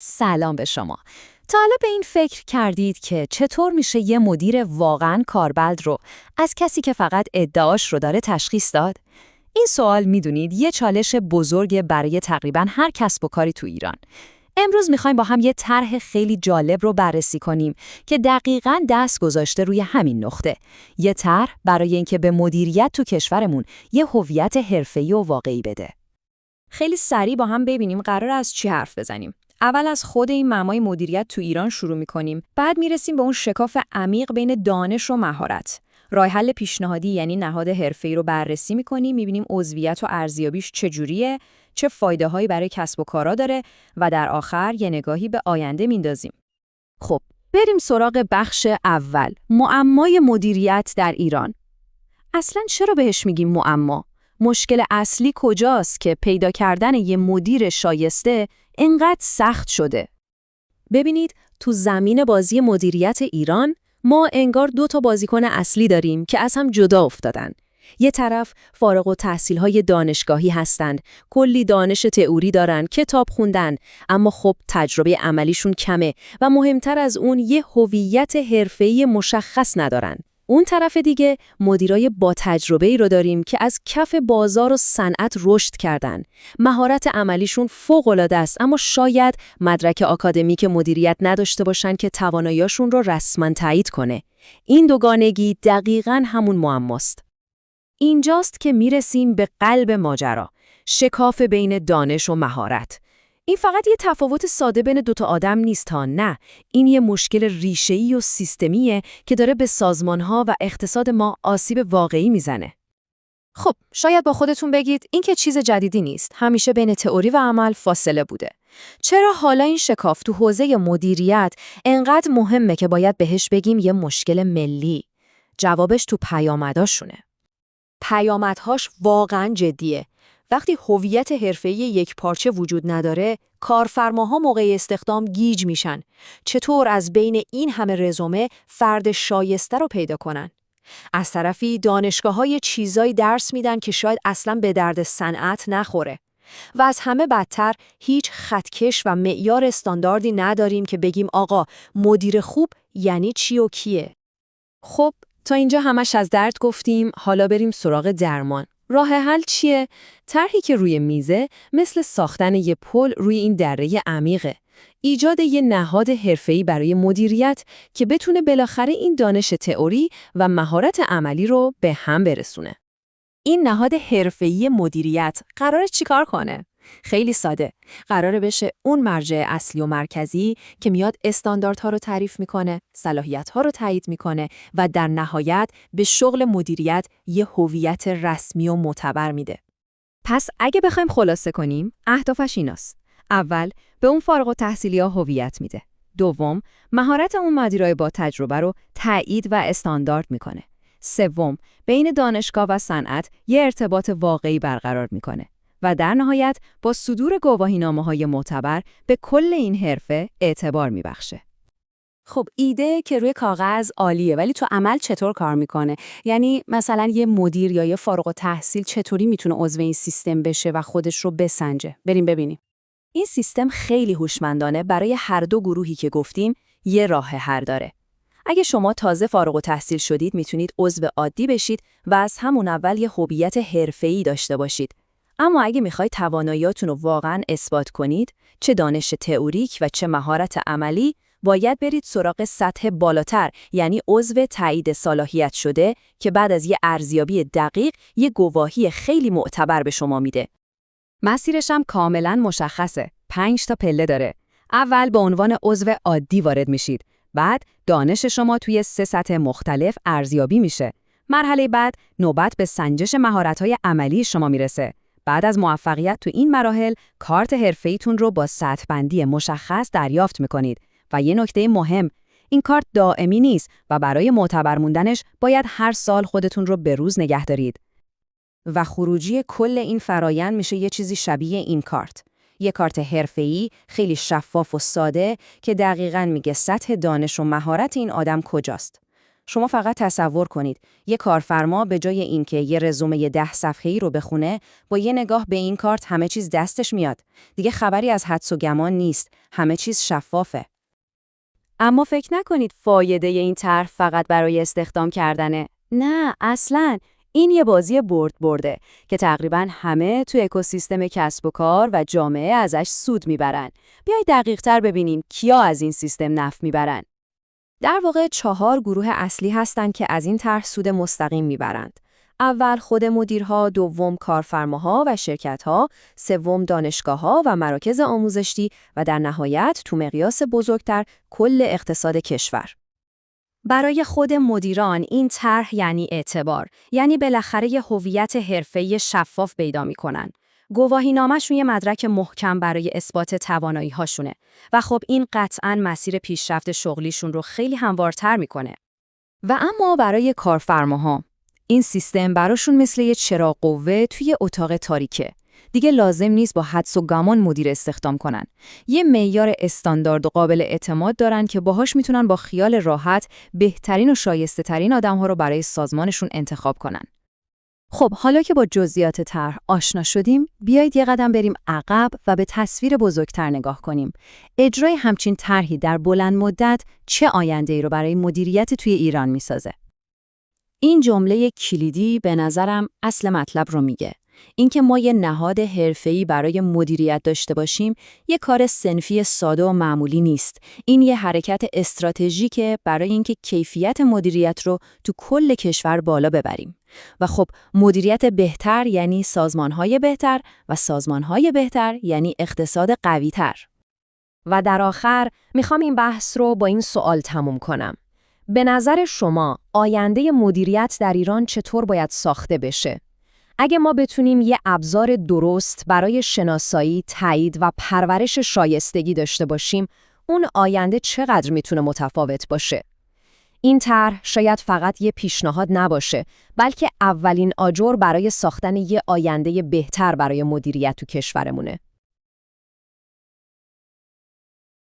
سلام به شما. تا حالا به این فکر کردید که چطور میشه یه مدیر واقعاً کاربلد رو از کسی که فقط ادعاش رو داره تشخیص داد؟ این سوال میدونید یه چالش بزرگ برای تقریباً هر کسب و کاری تو ایران. امروز میخوایم با هم یه طرح خیلی جالب رو بررسی کنیم که دقیقاً دست گذاشته روی همین نقطه. یه طرح برای اینکه به مدیریت تو کشورمون یه هویت حرفه‌ای و واقعی بده. خیلی سریع با هم ببینیم قرار از چی حرف بزنیم. اول از خود این معمای مدیریت تو ایران شروع می‌کنیم، بعد میرسیم به اون شکاف عمیق بین دانش و مهارت. راه حل پیشنهادی یعنی نهاد حرفه‌ای رو بررسی می‌کنیم، می‌بینیم عضویت و ارزیابیش چجوریه، چه فایده‌هایی برای کسب و کارا داره و در آخر یه نگاهی به آینده میندازیم. خب، بریم سراغ بخش اول، معمای مدیریت در ایران. اصلاً چرا بهش میگیم معما؟ مشکل اصلی کجاست که پیدا کردن یه مدیر شایسته اینقدر سخت شده؟ ببینید، تو زمین بازی مدیریت ایران ما انگار 2 بازیکن اصلی داریم که از هم جدا افتادن. یه طرف فارغ التحصیل‌های دانشگاهی هستند، کلی دانش تئوری دارن، کتاب خوندن، اما خب تجربه عملیشون کمه و مهمتر از اون یه هویت حرفه‌ای مشخص ندارن. اون طرف دیگه مدیرای با تجربه‌ای رو داریم که از کف بازار و صنعت رشد کردن. مهارت عملیشون فوق‌العاده است، اما شاید مدرک آکادمیک مدیریت نداشته باشن که توانایی‌هاشون رو رسما تایید کنه. این دوگانگی دقیقاً همون معماست. اینجاست که میرسیم به قلب ماجرا، شکاف بین دانش و مهارت. این فقط یه تفاوت ساده بین 2 آدم نیست ها، نه، این یه مشکل ریشه‌ای و سیستمیه که داره به سازمان‌ها و اقتصاد ما آسیب واقعی میزنه. خب، شاید با خودتون بگید این که چیز جدیدی نیست، همیشه بین تئوری و عمل فاصله بوده. چرا حالا این شکاف تو حوزه مدیریت انقدر مهمه که باید بهش بگیم یه مشکل ملی؟ جوابش تو پیامداشونه. پیامدهاش واقعاً جدیه. وقتی هویت حرفه‌ای یک پارچه وجود نداره، کارفرماها موقع استخدام گیج میشن. چطور از بین این همه رزومه فرد شایسته رو پیدا کنن؟ از طرفی دانشگاه‌های چیزایی درس میدن که شاید اصلاً به درد صنعت نخوره. و از همه بدتر هیچ خطکش و معیار استانداردی نداریم که بگیم آقا مدیر خوب یعنی چی و کیه. خب، تا اینجا همش از درد گفتیم، حالا بریم سراغ درمان. راه حل چیه؟ طرحی که روی میزه مثل ساختن یه پل روی این دره عمیقه. ایجاد یه نهاد حرفه‌ای برای مدیریت که بتونه بالاخره این دانش تئوری و مهارت عملی رو به هم برسونه. این نهاد حرفه‌ای مدیریت قراره چیکار کنه؟ خیلی ساده. قراره بشه اون مرجع اصلی و مرکزی که میاد استانداردها رو تعریف میکنه، صلاحیت‌ها رو تایید میکنه و در نهایت به شغل مدیریت یه هویت رسمی و معتبر میده. پس اگه بخوایم خلاصه کنیم، اهدافش ایناست. اول، به اون فارغ التحصیلی‌ها هویت میده. دوم، مهارت اون مدیرای با تجربه رو تایید و استاندارد میکنه. سوم، بین دانشگاه و صنعت یه ارتباط واقعی برقرار میکنه. و در نهایت با صدور گواهینامه‌های معتبر به کل این حرفه اعتبار میبخشه. خب ایده که روی کاغذ عالیه، ولی تو عمل چطور کار میکنه؟ یعنی مثلا یه مدیر یا یه فارغ التحصیل چطوری میتونه عضو این سیستم بشه و خودش رو بسنجه؟ بریم ببینیم. این سیستم خیلی هوشمندانه برای هر 2 گروهی که گفتیم یه راه حل داره. اگه شما تازه فارغ التحصیل شدید میتونید عضو عادی بشید و از همون اول یه هویت حرفه‌ای داشته باشید. اما اگه میخواید تواناییاتون رو واقعاً اثبات کنید، چه دانش تئوریک و چه مهارت عملی، باید برید سراغ سطح بالاتر، یعنی عضو تایید صلاحیت شده که بعد از یه ارزیابی دقیق یه گواهی خیلی معتبر به شما میده. مسیرش هم کاملاً مشخصه. 5 پله داره. اول به عنوان عضو عادی وارد میشید. بعد دانش شما توی 3 سطح مختلف ارزیابی میشه. مرحله بعد نوبت به سنجش مهارت‌های عملی شما میرسه. بعد از موفقیت تو این مراحل، کارت حرفه‌ایتون رو با سطح بندی مشخص دریافت میکنید. و یه نکته مهم، این کارت دائمی نیست و برای معتبر موندنش باید هر سال خودتون رو به روز نگه دارید. و خروجی کل این فرایند میشه یه چیزی شبیه این کارت. یه کارت حرفه‌ای خیلی شفاف و ساده که دقیقاً میگه سطح دانش و مهارت این آدم کجاست. شما فقط تصور کنید یه کارفرما به جای اینکه یه رزومه 10 صفحه‌ای رو بخونه، با یه نگاه به این کارت همه چیز دستش میاد. دیگه خبری از حدس و گمان نیست، همه چیز شفافه. اما فکر نکنید فایده این طرح فقط برای استخدام کردنه. نه، اصلاً این یه بازی برده که تقریباً همه تو اکوسیستم کسب و کار و جامعه ازش سود میبرن. بیایید دقیق‌تر ببینیم کیا از این سیستم نفع میبرن. در واقع 4 گروه اصلی هستن که از این طرح سود مستقیم میبرند. اول خود مدیرها، دوم کارفرماها و شرکت‌ها، سوم دانشگاه‌ها و مراکز آموزشی و در نهایت تو مقیاس بزرگتر کل اقتصاد کشور. برای خود مدیران این طرح یعنی اعتبار، یعنی بالاخره یه هویت حرفه‌ای شفاف پیدا می‌کنن. گواهینامه‌شون یه مدرک محکم برای اثبات توانایی‌هاشونه و خب این قطعاً مسیر پیشرفت شغلیشون رو خیلی هموارتر می‌کنه. و اما برای کارفرماها این سیستم براشون مثل یه چراغ قوه توی اتاق تاریکه. دیگه لازم نیست با حدس و گمان مدیر استخدام کنن. یه معیار استاندارد و قابل اعتماد دارن که باهاش میتونن با خیال راحت بهترین و شایسته ترین آدم‌ها رو برای سازمانشون انتخاب کنن. خب حالا که با جزئیات طرح آشنا شدیم، بیایید یه قدم بریم عقب و به تصویر بزرگتر نگاه کنیم. اجرای همچین طرحی در بلند مدت چه آینده‌ای رو برای مدیریت توی ایران میسازه؟ این جمله کلیدی به نظرم اصل مطلب رو میگه. اینکه ما یه نهاد حرفه‌ای برای مدیریت داشته باشیم، یه کار صنفی ساده و معمولی نیست. این یه حرکت استراتژیکه برای اینکه کیفیت مدیریت رو تو کل کشور بالا ببریم. و خب مدیریت بهتر یعنی سازمان‌های بهتر و سازمان‌های بهتر یعنی اقتصاد قوی‌تر. و در آخر میخوام این بحث رو با این سوال تموم کنم. به نظر شما آینده مدیریت در ایران چطور باید ساخته بشه؟ اگه ما بتونیم یه ابزار درست برای شناسایی، تایید و پرورش شایستگی داشته باشیم، اون آینده چقدر میتونه متفاوت باشه؟ این طرح شاید فقط یه پیشنهاد نباشه، بلکه اولین آجر برای ساختن یه آینده بهتر برای مدیریت تو کشورمونه.